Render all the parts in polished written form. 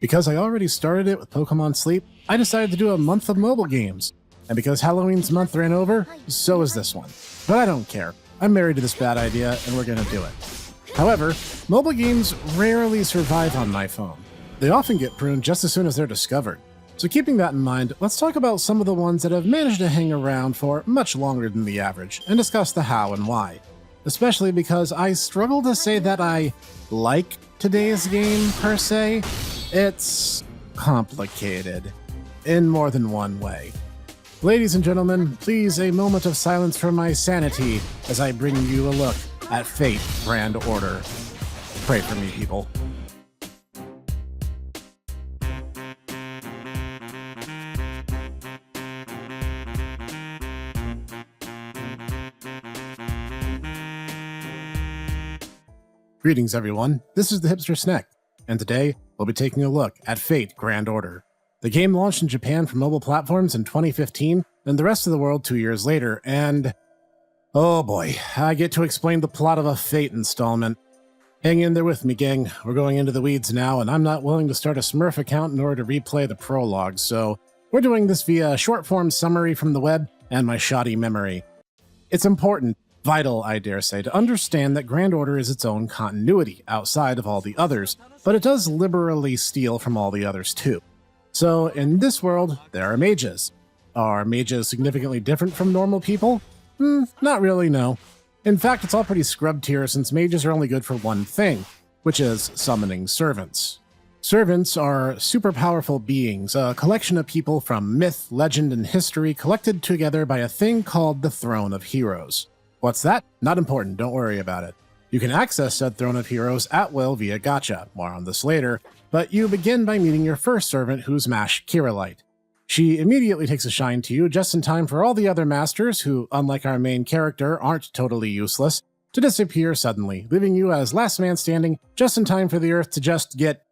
Because I already started it with Pokemon Sleep, I decided to do a month of mobile games. And because Halloween's month ran over, so is this one. But I don't care. I'm married to this bad idea, and we're gonna do it. However, mobile games rarely survive on my phone. They often get pruned just as soon as they're discovered. So keeping that in mind, let's talk about some of the ones that have managed to hang around for much longer than the average, and discuss the how and why. Especially because I struggle to say that I like today's game, per se. It's complicated, in more than one way. Ladies and gentlemen, please a moment of silence for my sanity as I bring you a look at Fate Grand Order. Pray for me, people. Greetings, everyone. This is the hipster Snek, and today we'll be taking a look at Fate Grand Order. The game launched in Japan for mobile platforms in 2015, and the rest of the world 2 years later, and oh boy, I get to explain the plot of a Fate installment. Hang in there with me, gang. We're going into the weeds now, and I'm not willing to start a Smurf account in order to replay the prologue, so we're doing this via a short-form summary from the web and my shoddy memory. It's important, vital, I dare say, to understand that Grand Order is its own continuity outside of all the others, but it does liberally steal from all the others too. So, in this world, there are mages. Are mages significantly different from normal people? Not really, no. In fact, it's all pretty scrubbed here since mages are only good for one thing, which is summoning servants. Servants are super powerful beings, a collection of people from myth, legend, and history collected together by a thing called the Throne of Heroes. What's that? Not important, don't worry about it. You can access said Throne of Heroes at will via Gacha, more on this later, but you begin by meeting your first servant, who's Mash Kirillite. She immediately takes a shine to you just in time for all the other masters, who, unlike our main character, aren't totally useless, to disappear suddenly, leaving you as last man standing just in time for the Earth to just get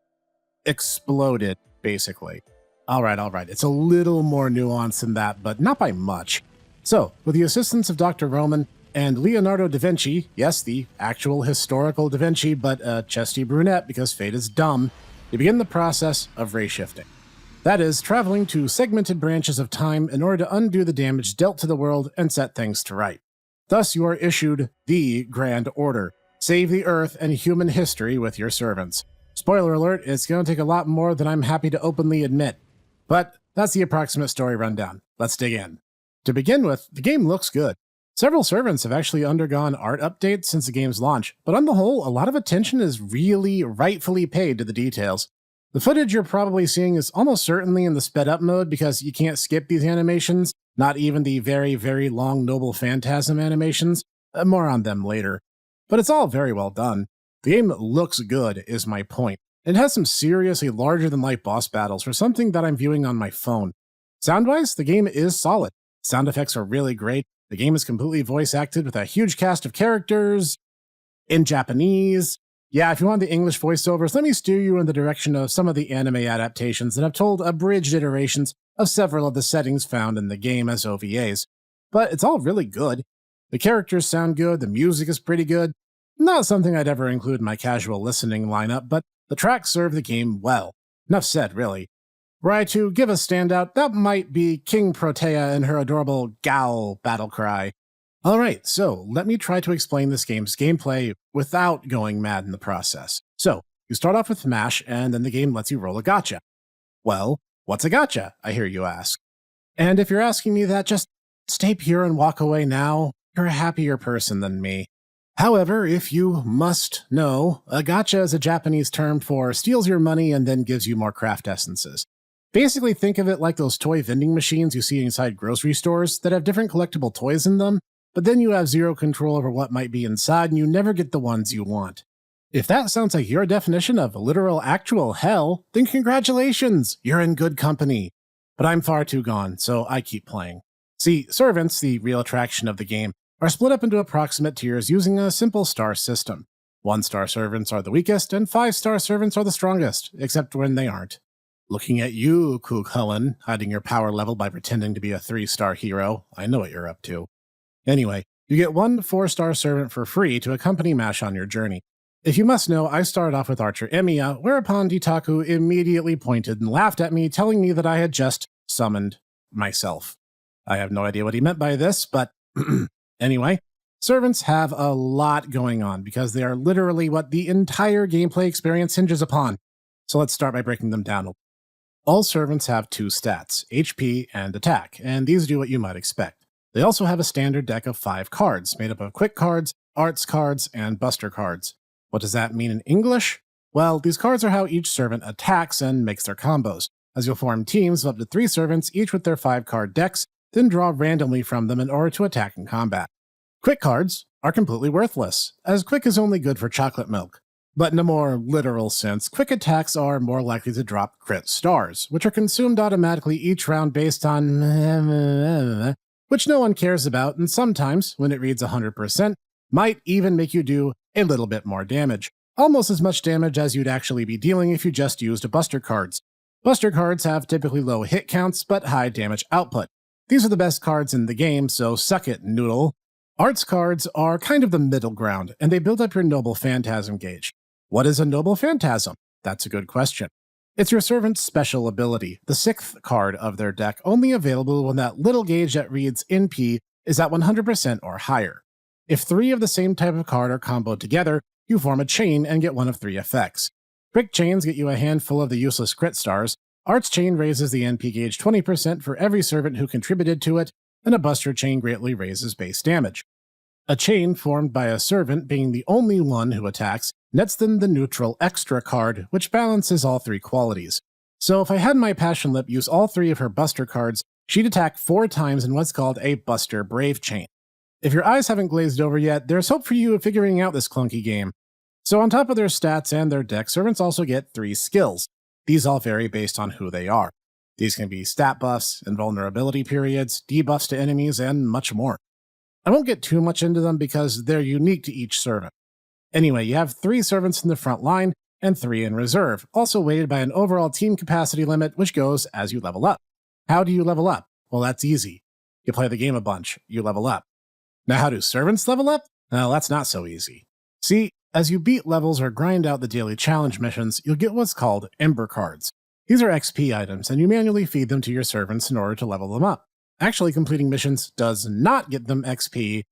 exploded, basically. Alright, it's a little more nuanced than that, but not by much. So, with the assistance of Dr. Roman and Leonardo da Vinci, yes, the actual historical da Vinci, but a chesty brunette because fate is dumb, you begin the process of ray shifting. That is, traveling to segmented branches of time in order to undo the damage dealt to the world and set things to right. Thus, you are issued the Grand Order. Save the Earth and human history with your servants. Spoiler alert, it's going to take a lot more than I'm happy to openly admit. But that's the approximate story rundown. Let's dig in. To begin with, the game looks good. Several servants have actually undergone art updates since the game's launch, but on the whole, a lot of attention is really rightfully paid to the details. The footage you're probably seeing is almost certainly in the sped-up mode because you can't skip these animations, not even the very, very long Noble Phantasm animations. More on them later. But it's all very well done. The game looks good, is my point. It has some seriously larger-than-life boss battles for something that I'm viewing on my phone. Sound-wise, the game is solid. Sound effects are really great. The game is completely voice-acted with a huge cast of characters in Japanese. Yeah, if you want the English voiceovers, let me steer you in the direction of some of the anime adaptations that have told abridged iterations of several of the settings found in the game as OVAs. But it's all really good. The characters sound good, the music is pretty good. Not something I'd ever include in my casual listening lineup, but the tracks serve the game well. Enough said, really. Were I to give a standout, that might be King Protea and her adorable Gao battle cry. Alright, so let me try to explain this game's gameplay without going mad in the process. So, you start off with Mash, and then the game lets you roll a gacha. Well, what's a gacha, I hear you ask? And if you're asking me that, just stay pure and walk away now. You're a happier person than me. However, if you must know, a gacha is a Japanese term for steals your money and then gives you more craft essences. Basically, think of it like those toy vending machines you see inside grocery stores that have different collectible toys in them, but then you have zero control over what might be inside and you never get the ones you want. If that sounds like your definition of literal actual hell, then congratulations, you're in good company. But I'm far too gone, so I keep playing. See, servants, the real attraction of the game, are split up into approximate tiers using a simple star system. 1-star servants are the weakest, and 5-star servants are the strongest, except when they aren't. Looking at you, Kook Hullen, hiding your power level by pretending to be a 3-star hero. I know what you're up to. Anyway, you get 1 4-star servant for free to accompany Mash on your journey. If you must know, I started off with Archer Emiya, whereupon Ditaku immediately pointed and laughed at me, telling me that I had just summoned myself. I have no idea what he meant by this, but anyway, servants have a lot going on because they are literally what the entire gameplay experience hinges upon. So let's start by breaking them down. All servants have two stats, HP and attack, and these do what you might expect. They also have a standard deck of 5 cards, made up of quick cards, arts cards, and buster cards. What does that mean in English? Well, these cards are how each servant attacks and makes their combos, as you'll form teams of up to 3 servants, each with their 5-card decks, then draw randomly from them in order to attack in combat. Quick cards are completely worthless, as quick is only good for chocolate milk. But in a more literal sense, quick attacks are more likely to drop crit stars, which are consumed automatically each round based on which no one cares about, and sometimes, when it reads 100%, might even make you do a little bit more damage. Almost as much damage as you'd actually be dealing if you just used buster cards. Buster cards have typically low hit counts, but high damage output. These are the best cards in the game, so suck it, noodle. Arts cards are kind of the middle ground, and they build up your Noble Phantasm gauge. What is a Noble Phantasm? That's a good question. It's your servant's special ability, the 6th card of their deck, only available when that little gauge that reads NP is at 100% or higher. If 3 of the same type of card are comboed together, you form a chain and get one of 3 effects. Quick chains get you a handful of the useless crit stars, Arts chain raises the NP gauge 20% for every servant who contributed to it, and a buster chain greatly raises base damage. A chain formed by a servant being the only one who attacks nets them the neutral extra card, which balances all 3 qualities. So if I had my Passion Lip use all 3 of her buster cards, she'd attack 4 times in what's called a Buster Brave chain. If your eyes haven't glazed over yet, there's hope for you of figuring out this clunky game. So on top of their stats and their deck, servants also get 3 skills. These all vary based on who they are. These can be stat buffs, invulnerability periods, debuffs to enemies, and much more. I won't get too much into them because they're unique to each servant. Anyway, you have 3 servants in the front line and 3 in reserve, also weighted by an overall team capacity limit, which goes as you level up. How do you level up? Well, that's easy. You play the game a bunch, you level up. Now, how do servants level up? Well, that's not so easy. See, as you beat levels or grind out the daily challenge missions, you'll get what's called Ember cards. These are XP items, and you manually feed them to your servants in order to level them up. Actually, completing missions does not get them XP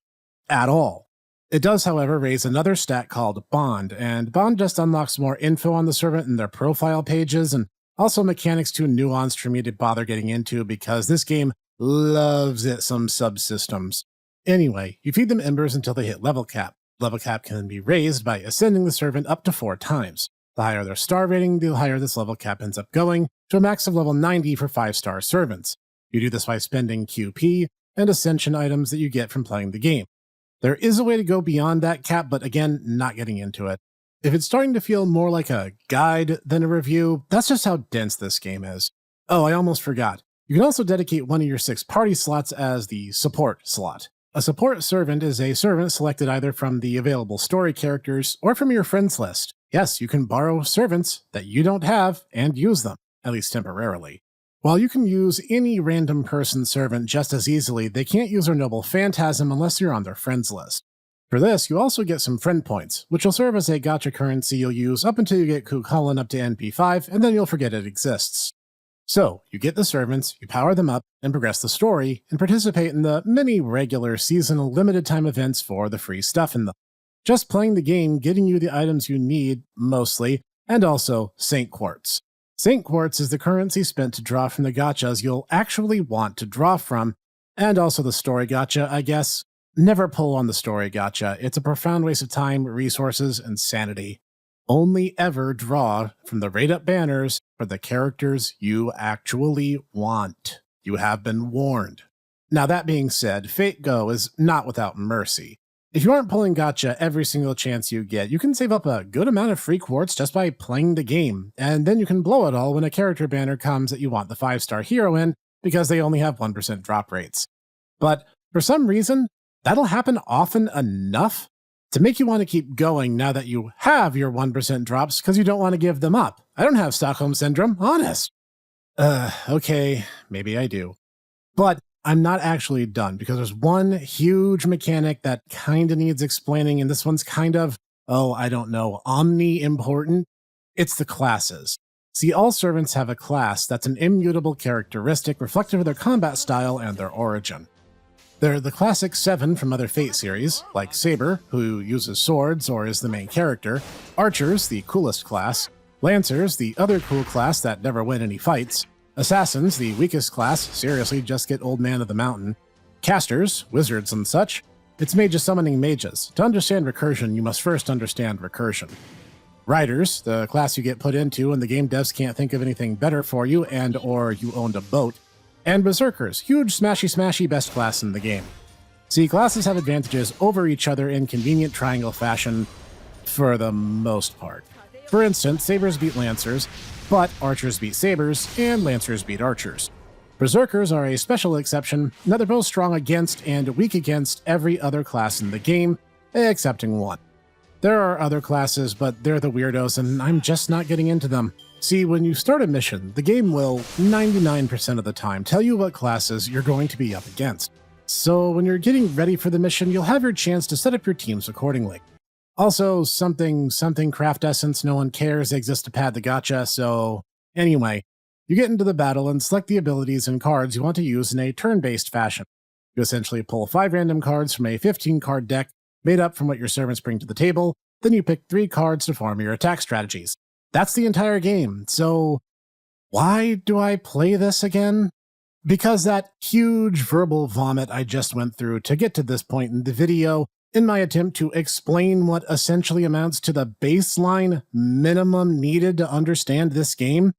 at all. It does, however, raise another stat called Bond, and Bond just unlocks more info on the servant in their profile pages, and also mechanics too nuanced for me to bother getting into because this game loves it some subsystems. Anyway, you feed them embers until they hit level cap. Level cap can be raised by ascending the servant up to 4 times. The higher their star rating, the higher this level cap ends up going, to a max of level 90 for 5-star servants. You do this by spending QP and ascension items that you get from playing the game. There is a way to go beyond that cap, but again, not getting into it. If it's starting to feel more like a guide than a review, that's just how dense this game is. Oh, I almost forgot. You can also dedicate one of your 6 party slots as the support slot. A support servant is a servant selected either from the available story characters or from your friends list. Yes, you can borrow servants that you don't have and use them, at least temporarily. While you can use any random person servant just as easily, they can't use their Noble Phantasm unless you're on their friends list. For this, you also get some friend points, which will serve as a gacha currency you'll use up until you get Kukulin up to NP5, and then you'll forget it exists. So, you get the servants, you power them up, and progress the story, and participate in the many regular seasonal limited time events for the free stuff in them. Just playing the game, getting you the items you need, mostly, and also Saint Quartz. Saint Quartz is the currency spent to draw from the gachas you'll actually want to draw from, and also the story gacha, I guess. Never pull on the story gacha, it's a profound waste of time, resources, and sanity. Only ever draw from the rate-up banners for the characters you actually want. You have been warned. Now that being said, Fate Go is not without mercy. If you aren't pulling gacha every single chance you get, you can save up a good amount of free quartz just by playing the game, and then you can blow it all when a character banner comes that you want the 5-star hero in, because they only have 1% drop rates. But for some reason, that'll happen often enough to make you want to keep going now that you have your 1% drops because you don't want to give them up. I don't have Stockholm Syndrome, honest. Okay, maybe I do. But I'm not actually done because there's one huge mechanic that kinda needs explaining, and this one's kind of I don't know, omni-important? It's the classes. See, all servants have a class that's an immutable characteristic reflective of their combat style and their origin. They're the classic 7 from other Fate series, like Saber, who uses swords or is the main character, Archers, the coolest class, Lancers, the other cool class that never win any fights, Assassins, the weakest class, seriously just get Old Man of the Mountain, Casters, wizards and such. It's mages summoning mages. To understand recursion, you must first understand recursion. Riders, the class you get put into when the game devs can't think of anything better for you and or you owned a boat. And Berserkers, huge smashy best class in the game. See, classes have advantages over each other in convenient triangle fashion for the most part. For instance, Sabers beat Lancers, but Archers beat Sabers, and Lancers beat Archers. Berserkers are a special exception, in that they're both strong against and weak against every other class in the game, excepting one. There are other classes, but they're the weirdos, and I'm just not getting into them. See, when you start a mission, the game will, 99% of the time, tell you what classes you're going to be up against. So when you're getting ready for the mission, you'll have your chance to set up your teams accordingly. Also, something craft essence no one cares exists to pad the gacha, so anyway, you get into the battle and select the abilities and cards you want to use in a turn-based fashion. You essentially pull 5 random cards from a 15-card deck made up from what your servants bring to the table, then you pick 3 cards to form your attack strategies. That's the entire game, so why do I play this again? Because that huge verbal vomit I just went through to get to this point in the video, in my attempt to explain what essentially amounts to the baseline minimum needed to understand this game,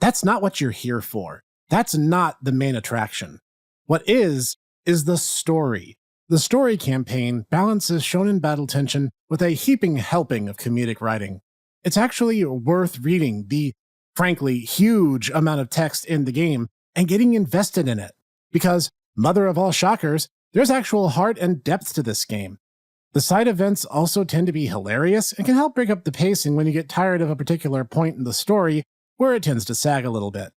that's not what you're here for. That's not the main attraction. What is the story. The story campaign balances shonen battle tension with a heaping helping of comedic writing. It's actually worth reading the, frankly, huge amount of text in the game and getting invested in it, because, mother of all shockers, there's actual heart and depth to this game. The side events also tend to be hilarious and can help break up the pacing when you get tired of a particular point in the story where it tends to sag a little bit.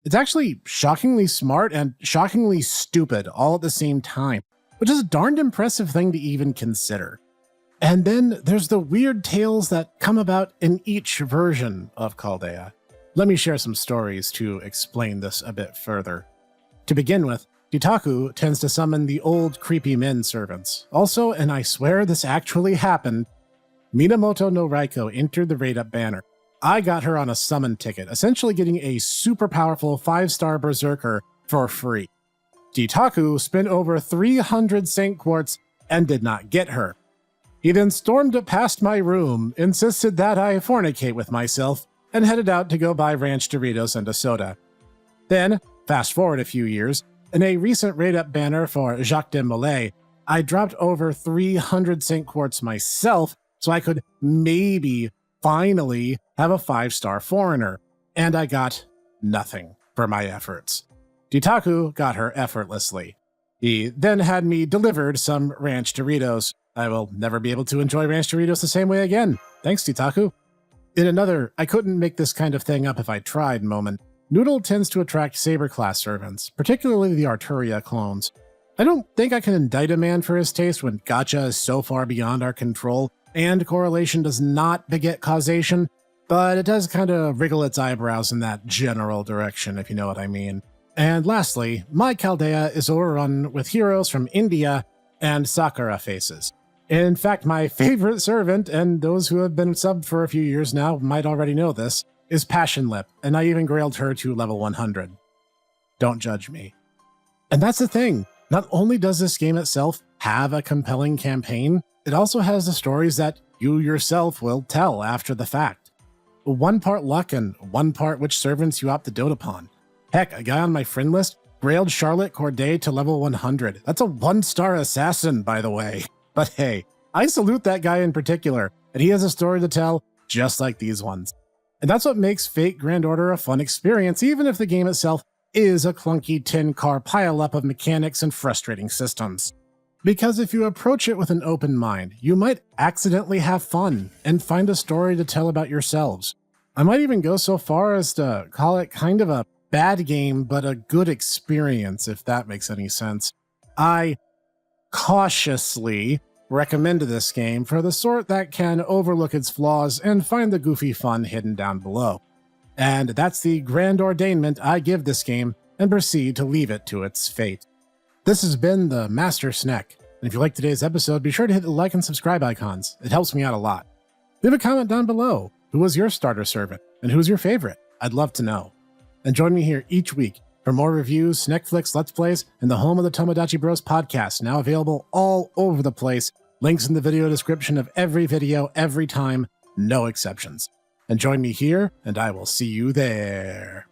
It's actually shockingly smart and shockingly stupid all at the same time, which is a darned impressive thing to even consider. And then there's the weird tales that come about in each version of Chaldea. Let me share some stories to explain this a bit further. To begin with, Ditaku tends to summon the old creepy men servants. Also, and I swear this actually happened, Minamoto no Raiko entered the raid-up banner. I got her on a summon ticket, essentially getting a super powerful 5-star berserker for free. Ditaku spent over 300 Saint Quartz and did not get her. He then stormed past my room, insisted that I fornicate with myself, and headed out to go buy Ranch Doritos and a soda. Then, fast forward a few years, in a recent raid-up banner for Jacques de Molay, I dropped over 300 Saint Quartz myself so I could maybe, finally, have a 5-star foreigner, and I got nothing for my efforts. Ditaku got her effortlessly. He then had me delivered some Ranch Doritos. I will never be able to enjoy Ranch Doritos the same way again. Thanks, Ditaku. In another, I couldn't make this kind of thing up if I tried moment, Noodle tends to attract Saber-class servants, particularly the Arturia clones. I don't think I can indict a man for his taste when Gacha is so far beyond our control, and correlation does not beget causation, but it does kind of wriggle its eyebrows in that general direction, if you know what I mean. And lastly, my Chaldea is overrun with heroes from India and Sakura faces. In fact, my favorite servant, and those who have been subbed for a few years now might already know this, is Passion Lip, and I even grailed her to level 100. Don't judge me. And that's the thing. Not only does this game itself have a compelling campaign, it also has the stories that you yourself will tell after the fact. One part luck and one part which servants you opt to dote upon. Heck, a guy on my friend list grailed Charlotte Corday to level 100. That's a 1-star assassin, by the way. But hey, I salute that guy in particular, and he has a story to tell just like these ones. And that's what makes Fate Grand Order a fun experience, even if the game itself is a clunky 10-car pile-up of mechanics and frustrating systems. Because if you approach it with an open mind, you might accidentally have fun and find a story to tell about yourselves. I might even go so far as to call it kind of a bad game, but a good experience, if that makes any sense. I cautiously recommended this game for the sort that can overlook its flaws and find the goofy fun hidden down below. And that's the grand ordainment I give this game and proceed to leave it to its fate. This has been the Master Snek, and if you liked today's episode, be sure to hit the like and subscribe icons. It helps me out a lot. Leave a comment down below. Who was your starter servant, and who's your favorite? I'd love to know. And join me here each week for more reviews, Snekflix, Let's Plays, and the home of the Tomodachi Bros podcast, now available all over the place. Links in the video description of every video, every time, no exceptions. And join me here, and I will see you there.